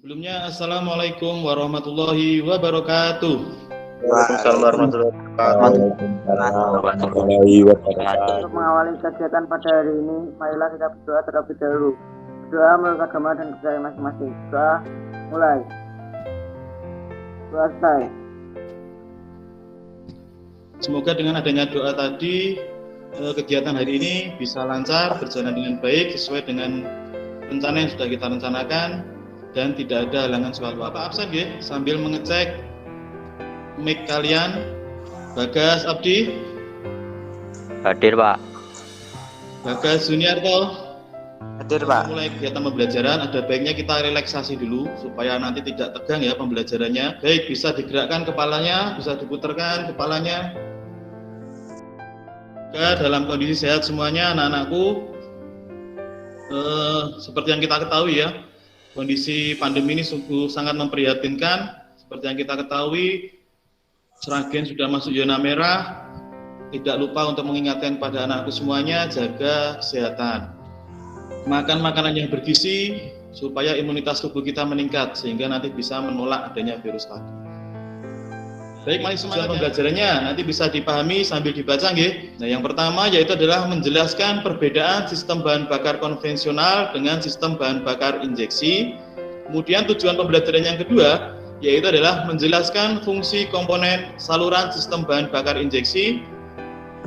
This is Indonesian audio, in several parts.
Sebelumnya, Assalamualaikum warahmatullahi wabarakatuh. Waalaikumsalam warahmatullahi wabarakatuh. Untuk mengawali kegiatan pada hari ini, marilah kita berdoa terlebih dahulu. Berdoa menurut agama dan budaya masing-masing. Doa mulai. Doa selesai. Semoga dengan adanya doa tadi, kegiatan hari ini bisa lancar, berjalan dengan baik, sesuai dengan rencana yang sudah kita rencanakan, dan tidak ada halangan soal apa absen ya. Sambil mengecek mic kalian. Bagas Abdi Hadir, Pak. Bagas Juniarto Hadir, Pak. mulai kegiatan pembelajaran, ada baiknya kita relaksasi dulu supaya nanti tidak tegang ya pembelajarannya. Baik, bisa digerakkan kepalanya, bisa diputarkan kepalanya. Dalam kondisi sehat semuanya anak-anakku. Seperti yang kita ketahui ya, kondisi pandemi ini sungguh sangat memprihatinkan. Seperti yang kita ketahui, Sragen sudah masuk zona merah. Tidak lupa untuk mengingatkan pada anakku semuanya, jaga kesehatan. Makan makanan yang bergizi supaya imunitas tubuh kita meningkat sehingga nanti bisa menolak adanya virus tadi. Baik, mari semangat pembelajarannya. Nanti bisa dipahami sambil dibaca nggih. Nah, yang pertama yaitu adalah menjelaskan perbedaan sistem bahan bakar konvensional dengan sistem bahan bakar injeksi. Kemudian tujuan pembelajaran yang kedua yaitu adalah menjelaskan fungsi komponen saluran sistem bahan bakar injeksi.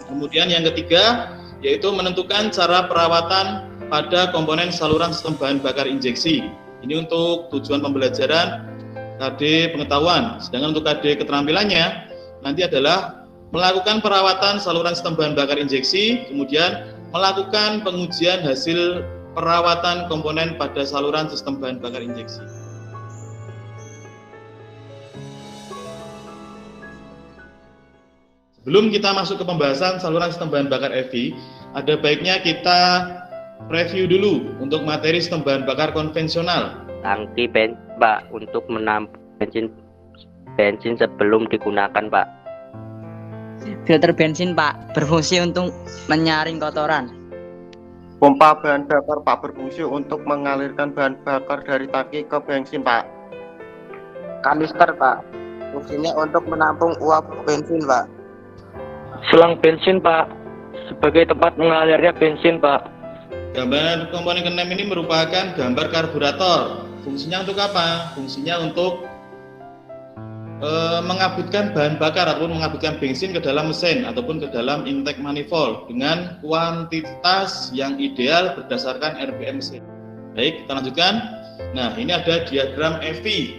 Kemudian yang ketiga yaitu menentukan cara perawatan pada komponen saluran sistem bahan bakar injeksi. Ini untuk tujuan pembelajaran KD pengetahuan. Sedangkan untuk KD keterampilannya nanti adalah melakukan perawatan saluran sistem bahan bakar injeksi, kemudian melakukan pengujian hasil perawatan komponen pada saluran sistem bahan bakar injeksi. Sebelum kita masuk ke pembahasan saluran sistem bahan bakar EV, ada baiknya kita review dulu untuk materi sistem bahan bakar konvensional. Tangki Pak untuk menampung bensin sebelum digunakan, Pak. Filter bensin, Pak, berfungsi untuk menyaring kotoran. Pompa bahan bakar, Pak, berfungsi untuk mengalirkan bahan bakar dari tangki ke bensin, Pak. Kanister, Pak, fungsinya untuk menampung uap bensin, Pak. Selang bensin, Pak, sebagai tempat mengalirnya bensin, Pak. Gambar komponen ke-6 ini merupakan gambar karburator. Fungsinya untuk apa? Fungsinya untuk mengabutkan bahan bakar ataupun mengabutkan bensin ke dalam mesin ataupun ke dalam intake manifold dengan kuantitas yang ideal berdasarkan RPM mesin. Baik, kita lanjutkan. Nah, ini ada diagram EV.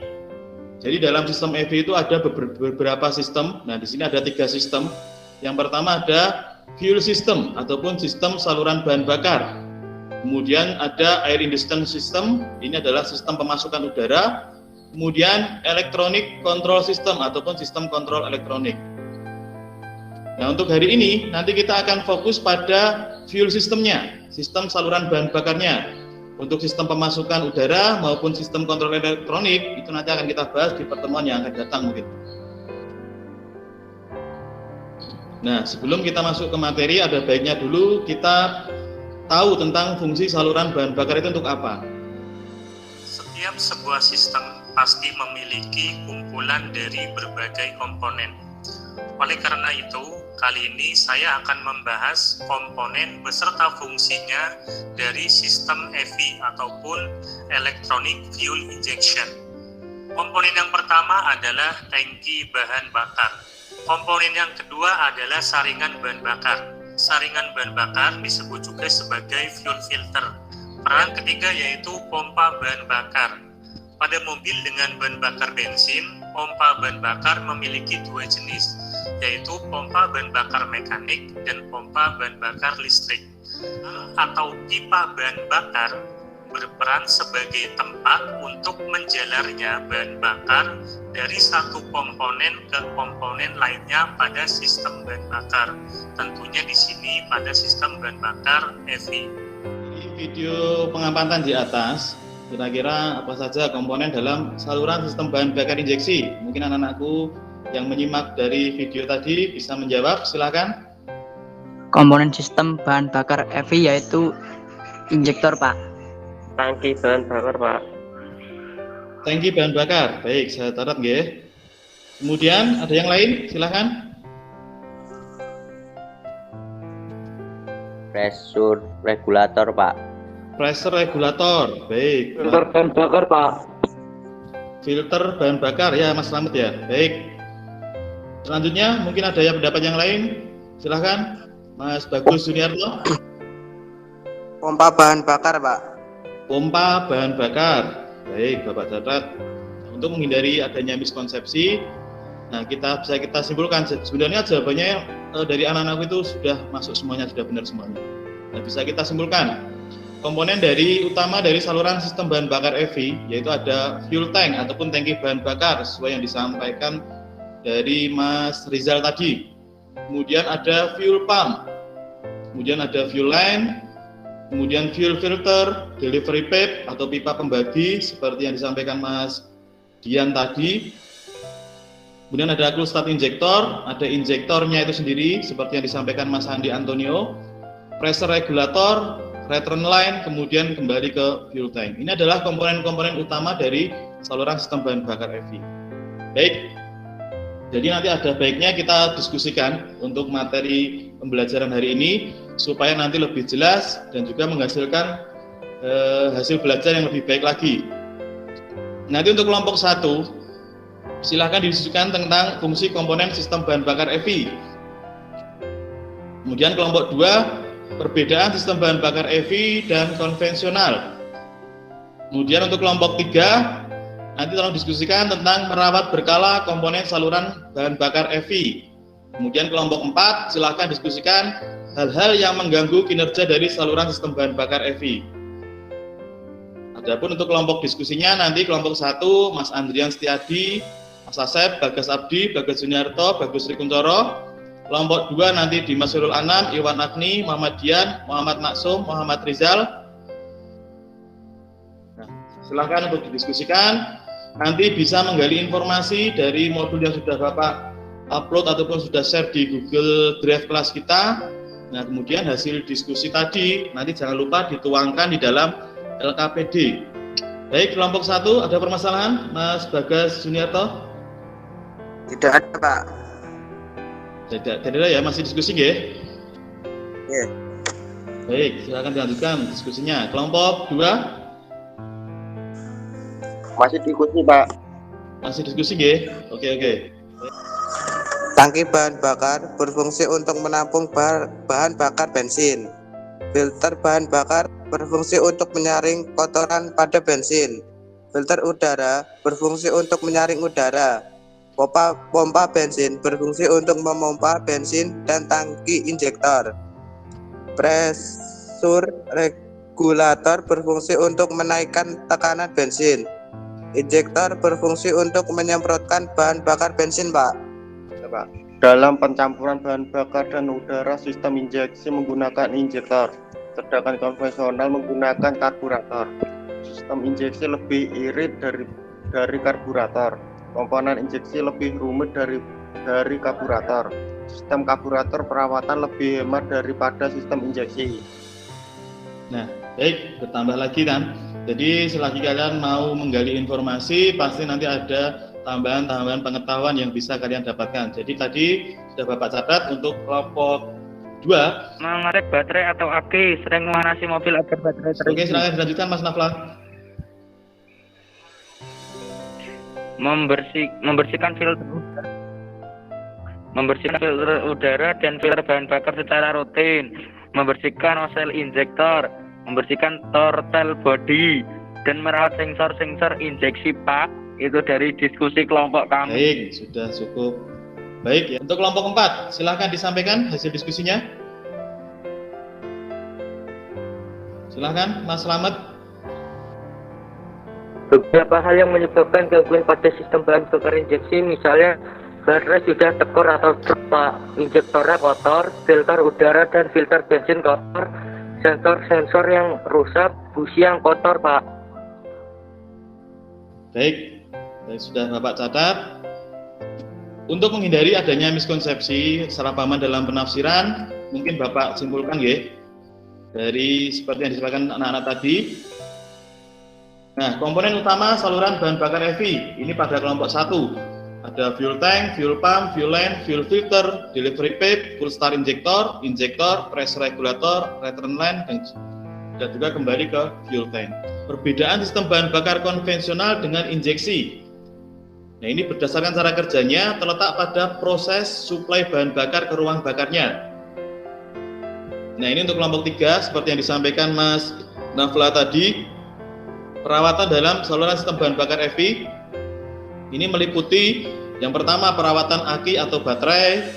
Jadi dalam sistem EV itu ada beberapa sistem. Nah, di sini ada 3 sistem. Yang pertama ada fuel system ataupun sistem saluran bahan bakar. Kemudian ada air induction system, ini adalah sistem pemasukan udara. Kemudian electronic control system ataupun sistem kontrol elektronik. Nah, untuk hari ini nanti kita akan fokus pada fuel systemnya, sistem saluran bahan bakarnya. Untuk sistem pemasukan udara maupun sistem kontrol elektronik itu nanti akan kita bahas di pertemuan yang akan datang mungkin. Nah, sebelum kita masuk ke materi, ada baiknya dulu kita tahu tentang fungsi saluran bahan bakar itu untuk apa. Setiap sebuah sistem pasti memiliki kumpulan dari berbagai komponen. Oleh karena itu, kali ini saya akan membahas komponen beserta fungsinya dari sistem EV ataupun Electronic Fuel Injection. Komponen yang pertama adalah tangki bahan bakar. Komponen yang kedua adalah saringan bahan bakar. Saringan bahan bakar disebut juga sebagai fuel filter. Peran ketiga yaitu pompa bahan bakar. Pada mobil dengan bahan bakar bensin, pompa bahan bakar memiliki 2 jenis, yaitu pompa bahan bakar mekanik dan pompa bahan bakar listrik. Atau pipa bahan bakar berperan sebagai tempat untuk menjalarnya bahan bakar dari satu komponen ke komponen lainnya pada sistem bahan bakar. Tentunya di sini pada sistem bahan bakar EV. Di video pengamatan di atas, kira-kira apa saja komponen dalam saluran sistem bahan bakar injeksi? Mungkin anak-anakku yang menyimak dari video tadi bisa menjawab, silakan. Komponen sistem bahan bakar EV yaitu injektor, Pak. Tangki bahan bakar, Pak. tangki bahan bakar. Baik, saya catat nggih. Kemudian ada yang lain? Silahkan. Pressure regulator, Pak. Pressure regulator. Baik. Filter bahan bakar, Pak. Filter bahan bakar ya, Mas Slamet ya. Baik. Selanjutnya mungkin ada yang pendapat yang lain. Silahkan, Mas Bagus Juniarto. Pompa bahan bakar, Pak. Pompa bahan bakar. Baik, Bapak catat. Untuk menghindari adanya miskonsepsi, nah kita simpulkan sebenarnya jawabannya dari anak-anak itu sudah masuk semuanya, sudah benar semuanya. Nah, bisa kita simpulkan komponen utama dari saluran sistem bahan bakar EV yaitu ada fuel tank ataupun tangki bahan bakar sesuai yang disampaikan dari Mas Rizal tadi. Kemudian ada fuel pump, kemudian ada fuel line, kemudian fuel filter, delivery pipe atau pipa pembagi seperti yang disampaikan Mas Dian tadi. Kemudian ada cool start injektor, ada injektornya itu sendiri seperti yang disampaikan Mas Andi Antonio, pressure regulator, return line, kemudian kembali ke fuel tank. Ini adalah komponen-komponen utama dari saluran sistem bahan bakar EV. Baik, jadi nanti ada baiknya kita diskusikan untuk materi pembelajaran hari ini supaya nanti lebih jelas dan juga menghasilkan hasil belajar yang lebih baik lagi. Nanti untuk kelompok 1, silahkan didiskusikan tentang fungsi komponen sistem bahan bakar EV. Kemudian kelompok 2, perbedaan sistem bahan bakar EV dan konvensional. Kemudian untuk kelompok 3, nanti tolong diskusikan tentang merawat berkala komponen saluran bahan bakar EV. Kemudian kelompok 4, silahkan diskusikan hal-hal yang mengganggu kinerja dari saluran sistem bahan bakar EV. Adapun untuk kelompok diskusinya nanti kelompok 1, Mas Andrian Setiadi, Mas Asep, Bagas Abdi, Bagas Juniarto, Bagus Rikuncoro. Kelompok 2 nanti di Mas Sirul Anam, Iwan Agni, Muhammad Dian, Muhammad Maksum, Muhammad Rizal. Nah, silahkan untuk didiskusikan. Nanti bisa menggali informasi dari modul yang sudah Bapak upload ataupun sudah share di Google Drive kelas kita. Nah, kemudian hasil diskusi tadi nanti jangan lupa dituangkan di dalam LKPD. Baik, kelompok 1 ada permasalahan, Mas Bagas Juniarto? Tidak ada, Pak. Tidak ada ya, masih diskusi nggih? Iya. Baik, silakan dilanjutkan diskusinya. Kelompok 2? Masih diskusi, Pak. Masih diskusi nggih? Oke. Tangki bahan bakar berfungsi untuk menampung bahan bakar bensin. Filter bahan bakar berfungsi untuk menyaring kotoran pada bensin. Filter udara berfungsi untuk menyaring udara. Pompa bensin berfungsi untuk memompa bensin dan tangki injektor. Pressure regulator berfungsi untuk menaikkan tekanan bensin. Injektor berfungsi untuk menyemprotkan bahan bakar bensin, Pak. Pak. Dalam pencampuran bahan bakar dan udara, sistem injeksi menggunakan injektor, sedangkan konvensional menggunakan karburator. Sistem injeksi lebih irit dari karburator. Komponen injeksi lebih rumit dari karburator. Sistem karburator perawatan lebih hemat daripada sistem injeksi. Nah, baik, bertambah lagi kan. Jadi selagi kalian mau menggali informasi, pasti nanti ada tambahan-tambahan pengetahuan yang bisa kalian dapatkan. Jadi tadi sudah Bapak catat untuk kelompok 2. Mengaret baterai atau aki sering memanasi mobil agar baterai terisi. Oke, silakan dilanjutkan Mas Nafla. Membersihkan filter udara dan filter bahan bakar secara rutin, membersihkan nozzle injektor, membersihkan throttle body, dan merawat sensor-sensor injeksi, Pak. Itu dari diskusi kelompok kami. Baik, sudah cukup. Baik, ya. Untuk kelompok 4, silahkan disampaikan hasil diskusinya. Silahkan, Mas Slamet. Beberapa hal yang menyebabkan gangguan pada sistem bahan bakar injeksi, misalnya baterai sudah tekor atau drop, injektornya kotor, filter udara dan filter bensin kotor, sensor-sensor yang rusak, busi yang kotor, Pak. Baik, sudah Bapak catat. Untuk menghindari adanya miskonsepsi, salah pahaman dalam penafsiran, mungkin Bapak simpulkan ya, dari seperti yang disampaikan anak-anak tadi. Nah, komponen utama saluran bahan bakar EVI ini pada kelompok 1. Ada fuel tank, fuel pump, fuel line, fuel filter, delivery pipe, full star injector, pressure regulator, return line, dan juga kembali ke fuel tank. Perbedaan sistem bahan bakar konvensional dengan injeksi. Nah, ini berdasarkan cara kerjanya terletak pada proses suplai bahan bakar ke ruang bakarnya. Nah, ini untuk kelompok 3 seperti yang disampaikan Mas Nafla tadi. Perawatan dalam saluran sistem bahan bakar EVI ini meliputi yang pertama perawatan aki atau baterai,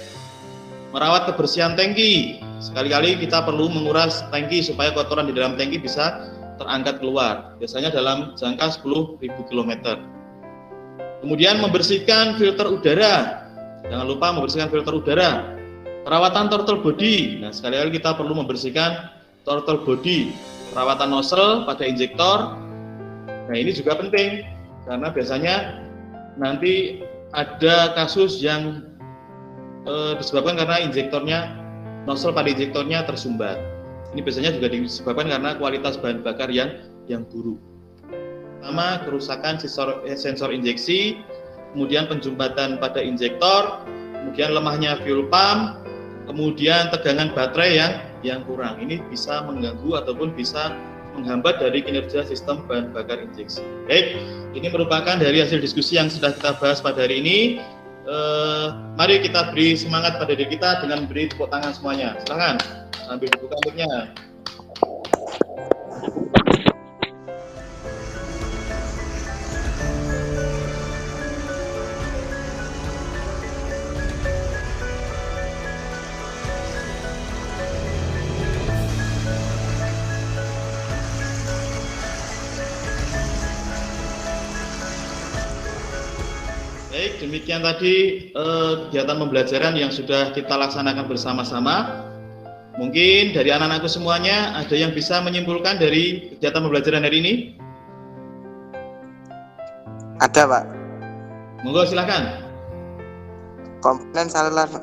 merawat kebersihan tangki. Sekali-kali kita perlu menguras tangki supaya kotoran di dalam tangki bisa terangkat keluar, biasanya dalam jangka 10.000 km. Kemudian membersihkan filter udara, jangan lupa membersihkan filter udara. Perawatan throttle body, nah sekali-kali kita perlu membersihkan throttle body. Perawatan nozzle pada injektor. Nah, ini juga penting karena biasanya nanti ada kasus yang disebabkan karena nozzle pada injektornya tersumbat. Ini biasanya juga disebabkan karena kualitas bahan bakar yang buruk. Pertama, kerusakan sensor injeksi, kemudian penjumbatan pada injektor, kemudian lemahnya fuel pump, kemudian tegangan baterai yang kurang. Ini bisa mengganggu ataupun bisa menghambat dari kinerja sistem bahan bakar injeksi. Baik, ini merupakan dari hasil diskusi yang sudah kita bahas pada hari ini. Mari kita beri semangat pada diri kita dengan beri tepuk tangan semuanya. Silakan sambil dibuka mic-nya. Baik, demikian tadi kegiatan pembelajaran yang sudah kita laksanakan bersama-sama. Mungkin dari anak-anakku semuanya ada yang bisa menyimpulkan dari kegiatan pembelajaran hari ini? Ada, Pak. Monggo silakan. Komponen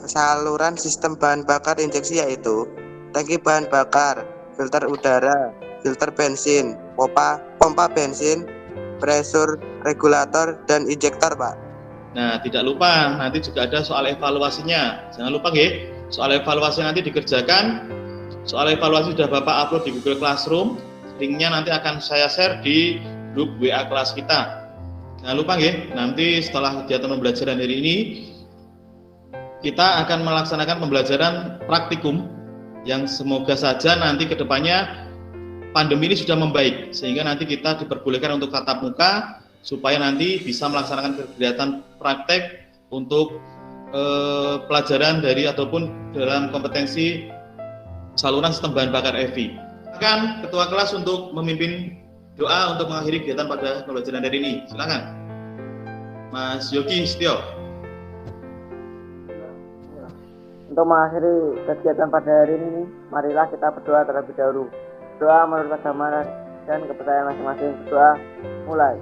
saluran sistem bahan bakar injeksi yaitu tangki bahan bakar, filter udara, filter bensin, pompa bensin, pressure regulator, dan injektor, Pak. Nah, tidak lupa nanti juga ada soal evaluasinya. Jangan lupa nggih, soal evaluasi nanti dikerjakan. Soal evaluasi sudah Bapak upload di Google Classroom. Linknya nanti akan saya share di grup WA kelas kita. Jangan lupa nggih, nanti setelah kegiatan pembelajaran hari ini kita akan melaksanakan pembelajaran praktikum yang semoga saja nanti ke depannya pandemi ini sudah membaik sehingga nanti kita diperbolehkan untuk tatap muka supaya nanti bisa melaksanakan kegiatan praktek untuk pelajaran dari ataupun dalam kompetensi saluran sistem bahan bakar EVI. Silakan ketua kelas untuk memimpin doa untuk mengakhiri kegiatan pada pembelajaran hari ini. Silakan, Mas Yogi Setio. Untuk mengakhiri kegiatan pada hari ini, marilah kita berdoa terlebih dahulu. Doa menurut agama dan kepercayaan masing-masing. Doa mulai.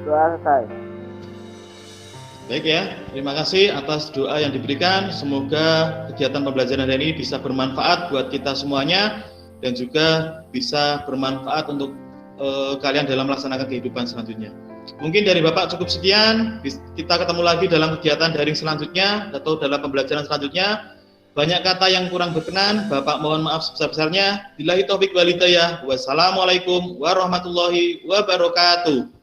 Doa selesai. Baik ya, terima kasih atas doa yang diberikan. Semoga kegiatan pembelajaran hari ini bisa bermanfaat buat kita semuanya dan juga bisa bermanfaat untuk kalian dalam melaksanakan kehidupan selanjutnya. Mungkin dari Bapak cukup sekian. Kita ketemu lagi dalam kegiatan daring selanjutnya atau dalam pembelajaran selanjutnya. Banyak kata yang kurang berkenan, Bapak mohon maaf sebesar-besarnya. Billahi taufik wal hidayah. Wassalamualaikum warahmatullahi wabarakatuh.